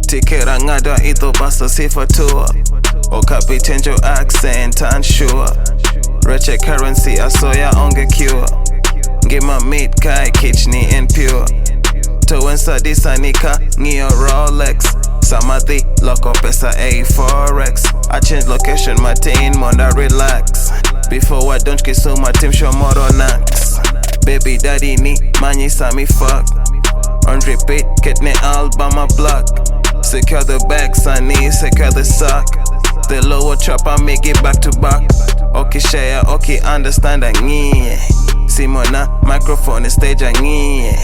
Tikera ngada ito basta sifatua Okapitenjo accent unsure Reche currency asoya onge cure Ngima meat kai kitchni and pure Towensa disanika ngio Rolex Samathi loko pesa a forex I change location matin monda relax Before I don't kisuma team show moro nax Baby daddy ni manyi sami fuck On repeat kitne album a block Secure the bag, sonny, secure the sock. The Luo Trap, I make it back to back. Okay, share, okay, understand, nye. Simona, microphone, stage, nye.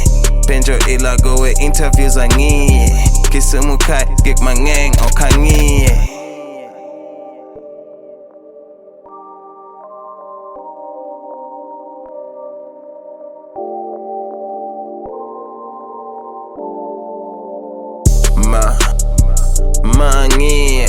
Penjo ila go with interviews, nye. Kisumu kai, gig mangeng, okanye. Mangi